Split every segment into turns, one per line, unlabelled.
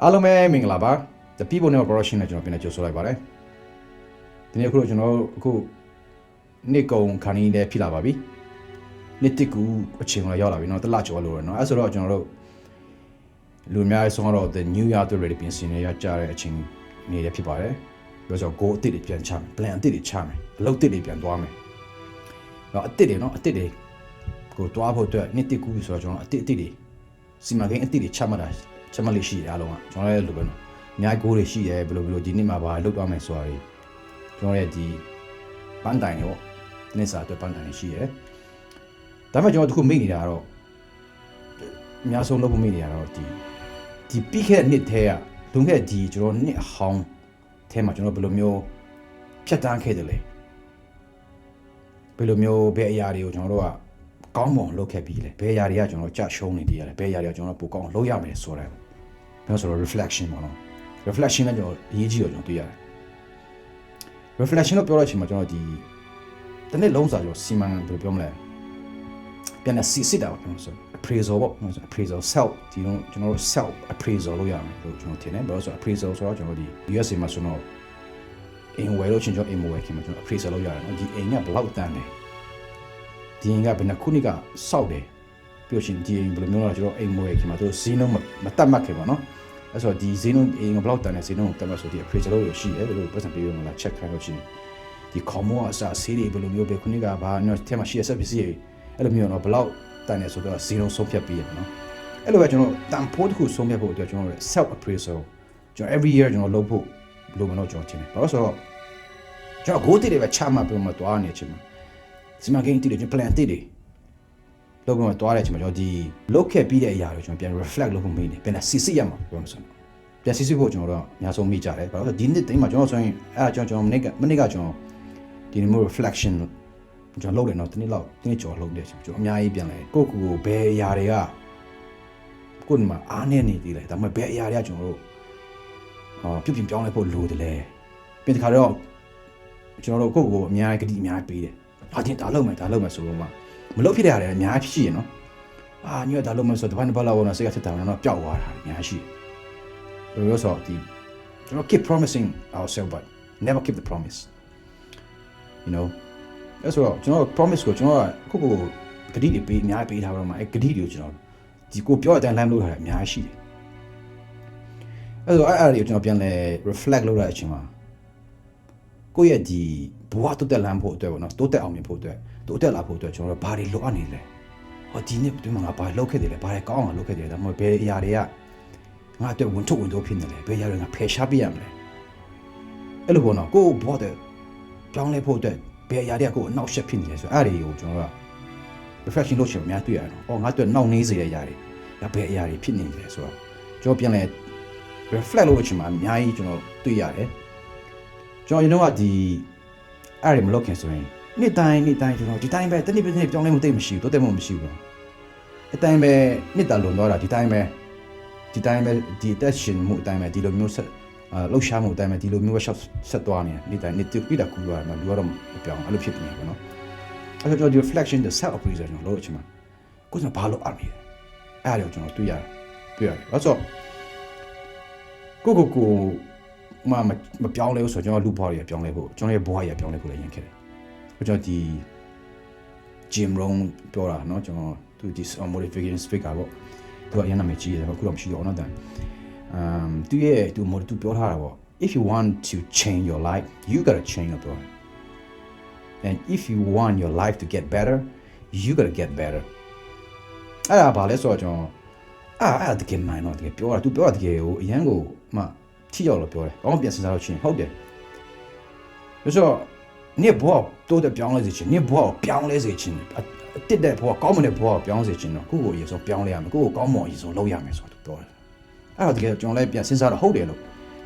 အားလုံးပဲမင်္ဂလာပါ The People Name Production နဲ့ကျွန်တော်ပြန်ကြိုဆိုလိုက်ပါတယ်ဒီနေ့ကျွန်တော်အခုနေ့ကုံခါနီးလည်းဖြစ်လာပါပြီနေ့တစ်ကူအချိန်ကရောက်လာပြီเนาะတလကျော်လို့ရเนาะအဲဆိုတော့ကျွန်တော်တို့လူအများဆုံးတော့ The New Year တွေ ပြင်ဆင်နေရကြတဲ့အချိန်နေရဖြစ်ပါတယ်ပြောဆို goal အသစ်တွေပြန်ချမယ် plan အသစ်တွေချမယ်အလုပ်အသစ်တွေပြန်သွားမယ်เนาะအသစ်တွေကိုတွားဖို့အတွက်နေ့တစ်ကူဆိုတော့ကျွန်တော်အသစ်တွေစီမံကိန်းအသစ်တွေချမှတ်လေးရှိရအားလုံးကကျွန်တော်လည်းလိုပဲနော်အများကြီး goal တွေရှိရဲဘယ်လိုဒီနေ့မှာပါလုပ်သွားမယ်ဆိုတာတွေကျွန်တော်ရဲ့ဒီပန်းတိုင်တွေပေါ့ဒီနေ့စာအတွက်ပန်းတိုင်တွေရှိရဲဒါပေမဲ့ကျွန်တော်တခုမေ့နေတာကတော့အများဆုံးလုပ်ဖို့မေ့နေတာတော့ဒီပြီးခဲ့တဲ့နှစ်ထဲကလွန်ခဲ့တဲ့ဒီကျွန်တော်နှစ်အဟောင်းထဲမှာကျွန်တော်ဘယ်လိုမျိုးဖြတ်တန်းခဲ့တယ်လဲဘယ်လိုမျိုးဘယ်အရာတွေကိုကျွန်တော်တို့ကကောင်းမွန်လုပ်ခဲ့ပြီးလဲဘယ်အရာတွေကကျွန်တော်ကြာရှုံးနေတည်ရတယ်ဘယ်အရာတွေကကျွန်တော်ပိုကောင်းလုပ်ရမယ်ဆိုတော့ပြောဆိုတော့ reflection ပေါ့နော် reflection နဲ့ကျွန်တော်အရေးကြီးတော့ကျွန်တော်တွေ့ရတယ် reflection လို့ပြောတဲ့အချိန်မှာကျွန်တော်ဒီတစ်နေ့လုံးစာကျွန်တော်စီမံဘယ်လိုပြောမလဲပြန်နေစစ်တာပေါ့ကျွန်တော်ဆို appraisal ပေါ့ appraisal self ဒီတော့ကျွန်တော်တို့ self appraisal လုပ်ရမယ်လို့ကျွန်တော်ထင်တယ်ဘာလို့ဆို appraisal ဆိုတော့ကျွန်တော်ဒီ USA မှာဆိုတော့အိမ်ဝယ်လို့ချင်းကျွန်တော်အိမ်ဝယ်ခင်မှာကျွန်တော် appraisal လုပ်ရတယ်နော်ဒီအိမ်ကဘယ်လောက်တန်လဲဒီအိမ်ကဘယ်နှခုနှစ်ကစောက်တယ်ပြီးလို့ရှိရင်ဒီအိမ်ဘယ်လိုမျိုးလဲကျွန်တော်အိမ်ဝယ်ခင်မှာသူဈေးနှုန်းမတတ်မှတ်ခင်ပါနော်အဲ့ဆိုဒီဈေးနှုန်းအိမ်ကဘယ်လောက်တန်လဲဈေးနှုန်းကိုတတ်မှတ်ဆိုဒီ appraisal လို့ရှိတယ်ဘယ်လို person ပေးရမလား check ခိုင်းလို့ရှိရင်ဒီ common အစားဈေးတွေဘယ်လိုမျိုးပဲခုနှစ်ကဘာနော်ထဲမှာရှိရဆက်ပစ္စည်းတွေအဲ့လိုမျိုးတော့ဘယ်လောက်တန်လဲဆိုတော့ဈေးနှုန်းဆုံးဖြတ်ပေးရမှာနော်အဲ့လိုပဲကျွန်တော်တန်ဖိုးတစ်ခုဆုံးဖြတ်ဖို့အတွက်ကျွန်တော် self appraisal ကျွန်တော် every year ကျွန်တော်လုပ်ဖို့လိုမလို့ကျွန်တော်ထင်တယ်ဘာလို့ဆိုတော့ကျွန်တော် goal တွေပဲချမှတ်ပြီးမှတွားနေချင်မှာစီမံကိန်းတွေကျွန်တော် plan တွေလုပ်ပြီးမှတွားတဲ့အချိန်မှာကျွန်တော်ဒီလုပ်ခဲ့ပြီးတဲ့အရာတွေကျွန်တော်ပြန် reflect လုပ်ဖို့မေးနေပြန်စစ်စစ်ရမှာပြောမှဆိုတော့ပြန်စစ်စစ်ဖို့ကျွန်တော်တော့အများဆုံးမိကြတယ်ဘာလို့ဆိုဒီနေ့တိမ်မှာကျွန်တော်ဆိုရင်အဲ့ကျွန်တော်မနေ့ကကျွန်တော်ဒီနေ့မျိုး reflection ကျွန်တော်လုပ်တယ်နော်ဒီနေ့ကျော်လုပ်တယ်ကျွန်တော်အများကြီးပြန်လဲကိုဘယ်အရာတွေကကိုယ်မှာအားနေနေသေးလဲဒါပေမဲ့ဘယ်အရာတွေကကျွန်တော်တို့ပြုပြင်ပြောင်းလဲဖို့လိုတယ်လဲပြန်တခါတော့ကျွန်တော်တို့ကိုအများကြီးဂတိအများကြီးပေးတယ်ဟာတင်ဒါလုပ်မယ်ဆိုတော့မှမလုပ်ဖြစ်တဲ့ရတယ်အများကြီးရှိရနော်ညဒါလုပ်မယ်ဆိုတော့တစ်ပတ်လောက်တော့စိတ်ကထက်တာတော့ပျောက်သွားတာအများကြီးရှိတယ်ဘယ်လိုဆိုဒီကျွန်တော် keep promising ourselves but never keep the promise you know အဲ့ဆိုတော့ကျွန်တော် promise ကိုကျွန်တော်ကကိုဂတိတွေပေးအများကြီးပေးထားတော့မှအဲ့ဂတိတွေကိုကျွန်တော်ဒီကိုပြောတဲ့အတိုင်း line လုပ်ထားတယ်အများကြီးရှိတယ်အဲ့ဆိုအဲ့တွေကိုကျွန်တော်ပြန်လဲ reflect လုပ်ရတဲ့အချိန်မှာကိုယ့်ရဲ့ဒီဘဝတိုးတက်လမ်းဖို့အတွက်ပေါ့နော်တိုးတက်အောင်မြင်ဖို့အတွက်တိုးတက်လာဖို့အတွက်ကျွန်တော်တို့ဘာတွေလိုအပ်နေလဲဟောဒီနေ့ဒီမှာငါဘာလုပ်ခဲ့တယ်လဲဘာတွေကောင်းအောင်လုပ်ခဲ့တယ်လဲဒါမှမဟုတ်ဘယ်အရာတွေကငါအတွက်ဝင်ထုတ်ဖြစ်နေလဲဘယ်အရာတွေငါဖယ်ရှားပြရမလဲအဲ့လိုပေါ့နော်ကိုယ့်ဘဝတဲ့ပြောင်းလဲဖို့အတွက်ဘယ်အရာတွေကကိုယ်အနောက်ရှက်ဖြစ်နေလဲဆိုအဲ့ဒီကိုကျွန်တော်က reflection လုပ်ချင်အများတွေ့ရတယ်နော်ငါအတွက်နောက်နေစေတဲ့အရာတွေဒါဘယ်အရာတွေဖြစ်နေလဲဆိုတော့ကျွန်တော်ပြန်လဲ reflect လုပ်ချင်မှာအများကြီးကျွန်တော်တွေ့ရတယ်ကျွန်တော်ကဒီအဲ့ဒီမလုပ်ခင်ဆိုရင်နေ့တိုင်းကျွန်တော်ဒီတိုင်းပဲတနေ့ပြောင်းလဲမှုတိတ်မရှိဘူးတိုးတက်မှုမရှိဘူးအတိုင်းပဲနှစ်တာလွန်တော့တာဒီတိုင်းပဲဒီတက်ရှင်မှုအတိုင်းပဲဒီလိုမျိုးဆက်လှုပ်ရှားမှုအတိုင်းပဲဒီလိုမျိုးဆက်သွားနေနေ့တိုင်းနေ့တိတာကူရမှာလူကတော့မပြောင်းအဲ့လိုဖြစ်နေတယ်နော်အဲ့တော့ဒီ reflection the self appraisal ကျွန်တော်လုပ်ချင်မှာကိုယ်ကဘာလို့အားနေလဲအဲ့ဒါကိုကျွန်တော်တွေ့ရတယ်အဲ့ဆိုကိုမပြောင်းလဲဆိုကျွန်တော်လူဘွားတွေပြောင်းလဲဖို့ကျွန်တော်ရဲ့ဘွားတွေပြောင်းလဲဖို့လည်းရင်းခဲ့တယ်ကျွန်တော်ဒီ Jim Rohn ပြောတာเนาะကျွန်တော်သူဒီ motivation speaker ပေါ့သူကရန်နာမကြီးတယ်အခုတော့မရှိတော့เนาะဒါသူပြောထားတာပေါ့ if you want to change your life you got to change your body and if you want your life to get better you got to get better အဲ့ဒါဘာလဲဆိုတော့ကျွန်တော်အဲ့တကယ်မှန်တော့တကယ်ပြောတာသူပြောတာတကယ်ကိုအရန်ကိုမှထိရောက်လို့ပြောတယ်ကောင်းပြန်စဉ်းစားလို့ချင်းဟုတ်တယ်ဆိုတော့နေ့ဘဝတိုးတက်ပြောင်းလဲစေချင်နေ့ဘဝကိုပြောင်းလဲစေချင်တစ်တဲ့ဘဝကောင်းမတဲ့ဘဝကိုပြောင်းစေချင်တော့ကိုယ့်ကိုအရင်ဆုံးပြောင်းလဲရမယ်ကိုယ့်ကိုကောင်းမွန်အရင်ဆုံးလုပ်ရမယ်ဆိုတော့ပြောတယ်အဲ့တော့တကယ်ကျွန်တော်လည်းပြန်စဉ်းစားတော့ဟုတ်တယ်လို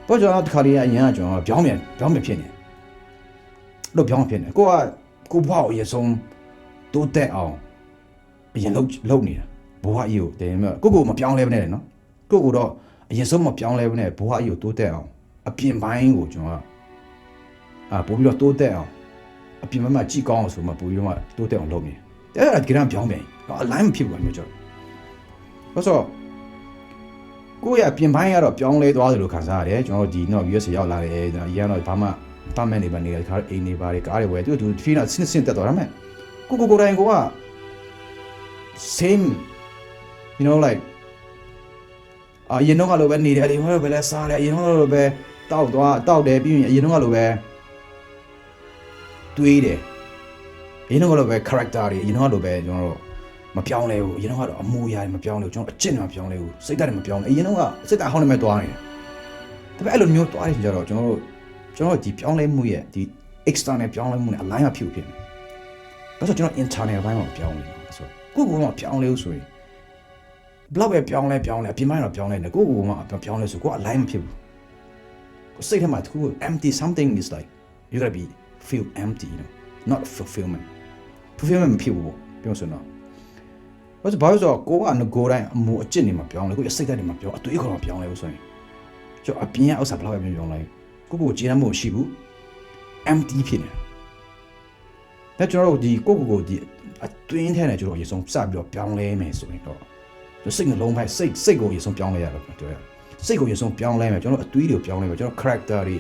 ့ပြောကျွန်တော်တစ်ခါလေးအရင်ကကျွန်တော်ပြောင်းပြန်ဖြစ်နေလို့ပြောင်းဖြစ်နေကိုဘဝကိုအရင်ဆုံးတိုးတက်အောင်အရင်လုပ်နေတာဘဝကြီးကိုတယ်မဲ့ကိုမပြောင်းလဲဘဲနဲ့နော်ကိုတော့အရင်ဆုံးမပြောင်းလဲဘဲနဲ့ဘဝကြီးကိုတိုးတက်အောင်အပြင်ပိုင်းကိုကျွန်တော်ပို့ပြီးတော့တိုးတက်အောင်အပြင်မှာကြည့်ကောင်းအောင်ဆိုမှပို့ပြီးတော့တိုးတက်အောင်လုပ်နေတယ်အဲ့ဒါကြမ်းပြောင်းပြန်အလိုင်းမဖြစ်ဘူးမျိုးကြောင့်ဆိုတော့ ကိုယ့်ရဲ့ပြင်ပိုင်းကတော့ပြောင်းလဲသွားတယ်လို့ခံစားရတယ်ကျွန်တော်ဒီတော့ US ရောက်လာတယ်အရင်တော့ဘာမှပတ်မဲ့နေပါနေတယ်ခါအိမ်နေပါတယ်ကားတွေဝယ်သူဖီးနာဆင်းတက်သွားတာမဲ့ကိုတိုင်းကိုက same you know like အရင်တော့ကလိုပဲနေတယ်အရင်တော့ပဲလဲစားတယ်အရင်တော့လိုပဲတောက်တယ်ပြီးရင်အရင်တော့ကလိုပဲတွေးတယ်အရင်တော့ကလိုပဲ character တွေအရင်တော့ကလိုပဲကျွန်တော်တို့မပြောင်းလဲဘူးအရင်တော့ကတော့အမူအရာတွေမပြောင်းလဲဘူးကျွန်တော်အကျင့်တွေမပြောင်းလဲဘူးစိတ်ဓာတ်တွေမပြောင်းလဲအရင်တော့ကစိတ်ဓာတ်ဟောင်းနေမဲ့သွားနေတယ်ဒါပေမဲ့အဲ့လိုမျိုးသွားနေကြတော့ကျွန်တော်ဒီပြောင်းလဲမှုရဲ့ဒီ external ပြောင်းလဲမှုနဲ့ align ဖြစ်ဖြစ်နေဒါဆိုကျွန်တော် internal ဘိုင်းမှာပြောင်းနေတယ်ဆိုကိုယ့်ကိုယ်ကပြောင်းလဲလို့ဆိုရင်ဘလောက်ပဲပြောင်းလဲအပြင်ပိုင်းတော့ပြောင်းလဲနေကိုယ့်ကိုယ်ကပြောင်းလဲဆိုကိုယ် align မဖြစ်ဘူးကိုစိတ်ထဲမှာသူ empty something is like you gotta be feel empty you know not fulfillment မဖြစ်ဘူးပြောဆိုတော့ဘာလို့ကိုကငကိုတိုင်းအမှုအကျင့်တွေမှာပြောင်းလဲကိုယ်စိတ်ဓာတ်တွေမှာပြောင်းအတွေးခေါ်မှာပြောင်းလဲလို့ဆိုရင်ကျွန်တော်အပြင်ကဥစ္စာဘလောက်ပဲပြောင်းလဲကိုကျေနပ်မှုရှိဘူး empty ဖြစ်နေတယ်ဒါကျွန်တော်တို့ဒီကိုဒီအတွင်းထဲနဲ့ကျွန်တော်အရင်ဆုံးစပြီးတော့ပြောင်းလဲမယ်ဆိုရင်တော့စိတ်နှလုံးပိုင်းစိတ်ကိုအရင်ဆုံးပြောင်းလဲရတော့ပြောရစိတ်ကိုအရင်ဆုံးပြောင်းလဲမယ်ကျွန်တော်အတွေးတွေပြောင်းလဲမယ်ကျွန်တော် character တွေ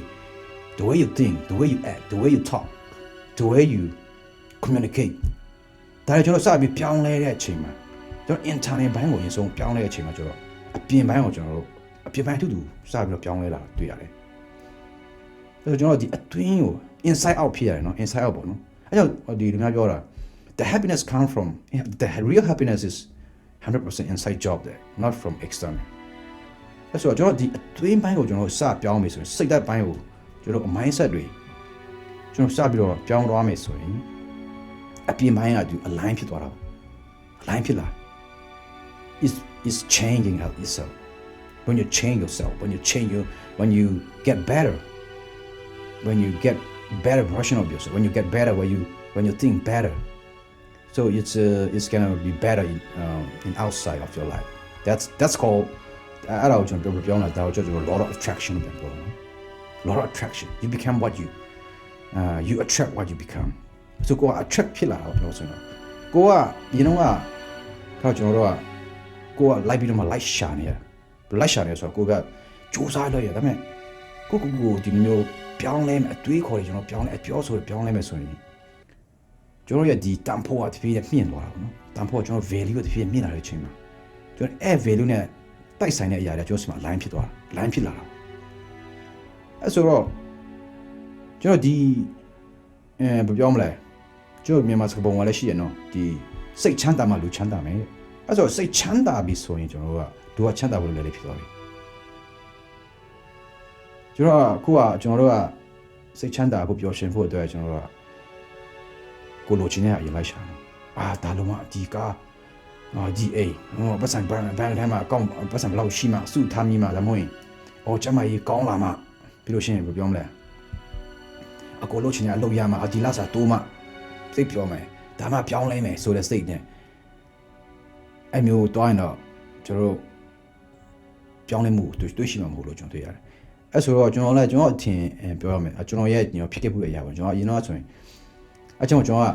the way you think the way you act the way you talk the way you communicate ဒါလည်းကျွန်တော်စပြီးပြောင်းလဲတဲ့အချိန်မှာကျွန်တော် internal ဘိုင်းကိုအရင်ဆုံးပြောင်းလဲတဲ့အချိန်မှာကျွန်တော်အပြင်ဘိုင်းကိုကျွန်တော်တို့အပြင်ဘိုင်းတူစပြီးတော့ပြောင်းလဲလာတွေ့ရတယ်အဲ့တော့ကျွန်တော်ဒီအတွင်းကို inside out ဖြစ်ရတယ်နော် inside out ပေါ့နော်အဲ့ကြောင့်ဒီလူများပြောတာ the happiness come from the real happiness is 100% inside job there not from external အဲ့ဆိုကျွန်တော်ဒီအတွင်းဘိုင်းကိုကျွန်တော်စပြောင်းမယ်ဆိုရင်စိတ်ဓာတ်ဘိုင်းကိုကျွန်တော် mindset တွေကျွန်တော်စပြီးတော့ပြောင်းသွားမယ်ဆိုရင်အပြင်ဘိုင်းကဒီ align ဖြစ်သွားတာ align ဖြစ်လာ is changing out yourself when you change yourself when you get better when you get better version of yourself when you get better when you think better so it's gonna be better in outside of your life that's called အဲ့ဒါကိုကျွန်တော်ပြောနေတာဒါကိုကျွန်တော် law of attraction လို့ပြောတာ law of attraction you become what you attract what you become so ကိုက attract ဖြစ်လာတော့ပြောဆိုတော့ကိုကဒီတော့ကတော့ကျွန်တော်တို့ကကိုက like ပြီးတော့မှ like ရှာနေရ like ရှာနေဆိုတော့ကိုကစူးစမ်းလို့ရဒါပေမဲ့ကိုဒီမျိုးပြောင်းလဲမယ်အတွေးခေါ်တယ်ကျွန်တော်ပြောင်းလဲအပြောဆိုပြောင်းလဲမယ်ဆိုရင်ကျွန်တော်ရဲ့ဒီတန်ဖိုးကတဖြည်းဖြည်းမြင့်သွားတာပေါ့နော်တန်ဖိုးကကျွန်တော် value ကတဖြည်းဖြည်းမြင့်လာတဲ့အချိန်မှာကျွန်တော်အဲ့ value နဲ့တိုက်ဆိုင်တဲ့အရာတွေကျွန်တော်စီမှာ line ဖြစ်သွားတာ line ဖြစ်လာတာအဲ့ဆိုတော့ကျွန်တော်ဒီဘယ်ပြောမလဲကျွန်တော်မြန်မာစကားပုံကလည်းရှိရနော်ဒီစိတ်ချမ်းသာမှလူချမ်းသာမယ်အဲ့ဆိုစိတ်ချမ်းသာပြီဆိုရင်ကျွန်တော်တို့ကချမ်းသာဖို့လည်းဖြစ်သွားပြီကျွန်တော်တို့ကစိတ်ချမ်းသာဖို့ပျော်ရွှင်ဖို့အတွက်ကျွန်တော်တို့ကကိုလိုချင်တဲ့အရင်လိုက်ရှာတော့ဒါလုံးဝဒီကားဒီအိပတ်စံဘန်ထဲမှာအကောင့်ပတ်စံဘလောက်ရှိမှစုထားမိမှဒါမှမဟုတ်ကျမကြီးကောင်းလာမှပြီးလို့ရှိရင်ဘယ်ပြောမလဲအကိုလိုချင်တဲ့အလုပ်ရမှဒီလစာတိုးမှစိတ်ပြောမယ်ဒါမှပြောင်းလဲမယ်ဆိုတဲ့စိတ်နဲ့အမျိုးတွိုင်းတော့ကျွန်တော်တို့ပြောင်းလဲမှုတွေးရှိမှမဟုတ်လို့ကျွန်တော်တွေ့ရတယ်အဲ့ဆိုတော့ကျွန်တော်အထင်ပြောရမယ်ကျွန်တော်ရဲ့ဖြစ်ခဲ့မှုတွေအရာပေါ့ကျွန်တော်အရင်တော့ဆိုရင်အဲ့ကျွန်တော်က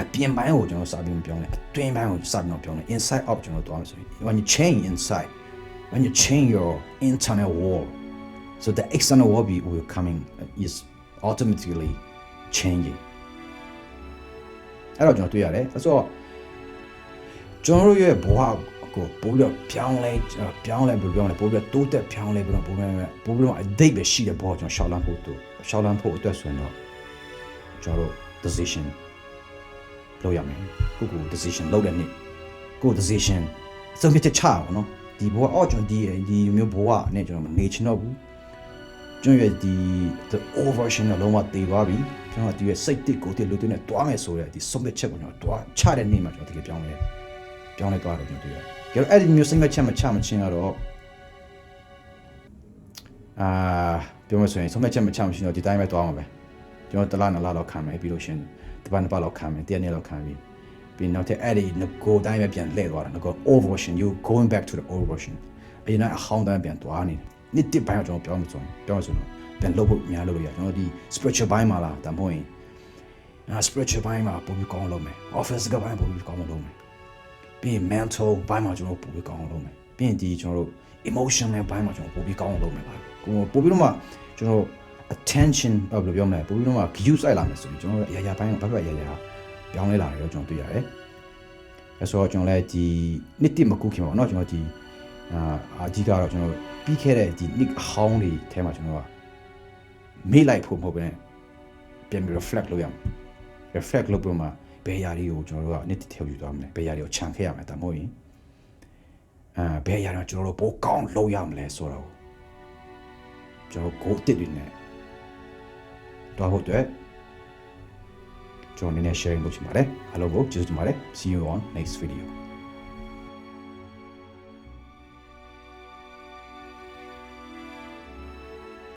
အပြင်ပိုင်းကိုကျွန်တော်စာပြီးပြောင်းလဲအတွင်းပိုင်းကိုစာပြီးပြောင်းလဲ inside out ကျွန်တော်သွားမယ်ဆိုရင် when you change inside when you change your internal world so the external world will coming is automatically changing အဲ့တော့ကျွန်တော်တွေ့ရတယ်အဲ့ဆိုတော့ကျွန်တော်ရဲ့ဘဝကိုပို့ပြီးပြောင်းလဲဘယ်လိုပြောလဲပို့ပြီးတိုးတက်ပြောင်းလဲပြီးတော့ပို့ပြီးအဒိတ်ပဲရှိတဲ့ဘဝကျွန်တော်ရှောက်လန်းဖို့အတွက်ဆိုရင်တော့ကျွန်တော် decision လုပ်ရမယ်ကို decision လုပ်တဲ့နေ့ကို decision ဆုံးဖြတ်ချက်ချအောင်နော်ဒီဘဝကျွန်တော်ဒီမျိုးဘဝနဲ့ကျွန်တော်မနေချင်တော့ဘူးကျွန်တော်ရဲ့ဒီ the old version လုံးဝတည်သွားပြီကျွန်တော်ဒီရဲ့စိတ်တစ်ကိုတည်းလူတွေနဲ့တွားမယ်ဆိုတဲ့ဒီဆုံးဖြတ်ချက်ကိုကျွန်တော်တွားချတဲ့နေ့မှာကျွန်တော်တကယ်ပြောင်းလဲသွားတယ်ကျွန်တော်တွေ့ရတယ်။ကြည့်အဲ့ဒီမျိုးစိတ်မချမချင်းကတော့ပြောမဆိုရင်ဆုံးဖြတ်ချက်မချမချင်းတော့ဒီတိုင်းပဲတွားမှာပဲကျွန်တော်တလားနလားလောက်ခံမယ်ပြီးလို့ရှင်တပတ်နှစ်ပတ်လောက်ခံမယ်တရက်နေ့လောက်ခံပြီးနောက်ထပ်အဲ့ဒီငကိုတိုင်းပဲပြန်လှည့်သွားတာငကို old version you going back to the old version အရင်ကအဟောင်းတိုင်းပြန်တွားနေတယ်နေ့တစ်ပိုင်းကျွန်တော်ပြောမဆိုရင်ပြန်လုပ်ဖို့များလို့ရကျွန်တော်ဒီ spiritual ဘိုင်းမှာလားဒါမှမဟုတ်ရင်spiritual ဘိုင်းမှာပုံပြီးကောင်းလုပ်မယ် office ကဘိုင်းပုံပြီးကောင်းလုပ်မယ်ပြီး mental ဘိုင်းမှာကျွန်တော်ပို့ပြီးကောင်းအောင်လုပ်မယ် ပြီးရင်ဒီကျွန်တော်တို့ emotion နဲ့ဘိုင်းမှာကျွန်တော်ပို့ပြီးကောင်းအောင်လုပ်မယ်ပါကိုပို့ပြီးတော့မှကျွန်တော် attention ဘယ်လိုပြောမလဲပို့ပြီးတော့မှ view စိုက်လာမယ်ဆိုပြီးကျွန်တော်တို့အရာဘိုင်းကဘက်ဘက်အရာပြောင်းလဲလာတယ်တော့ကျွန်တော်တွေ့ရတယ်အဲဆိုတော့ကျွန်တော်လည်းဒီနှစ်တိမကူခင်ပါเนาะကျွန်တော်ဒီအကြီးကတော့ကျွန်တော်ပြီးခဲ့တဲ့ဒီ nick ဟောင်းတွေထဲမှာကျွန်တော်ကမေ့လိုက်ဖို့မဟုတ်ဘဲပြန်ပြီး reflect လုပ်ရမယ် reflect လုပ်ပြီးမှဘယ်အရာတွေကိုကျွန်တော်တို့ကနှစ်တိထည့်ယူသွားမလဲဘယ်အရာတွေကိုခြံခဲ့ရမယ်ဒါမှမဟုတ်ရင်ဘယ်အရာတွေကျွန်တော်တို့ပိုကောင်းလုပ်ရမလဲဆိုတော့ကျွန်တော်ကိုတစ်တွေနဲ့တော့ဟုတ်တယ်ကျွန်တော်နည်းနည်း sharing လုပ်ချင်ပါတယ်အားလုံးကိုကျေးဇူးတင်ပါတယ် see you on next video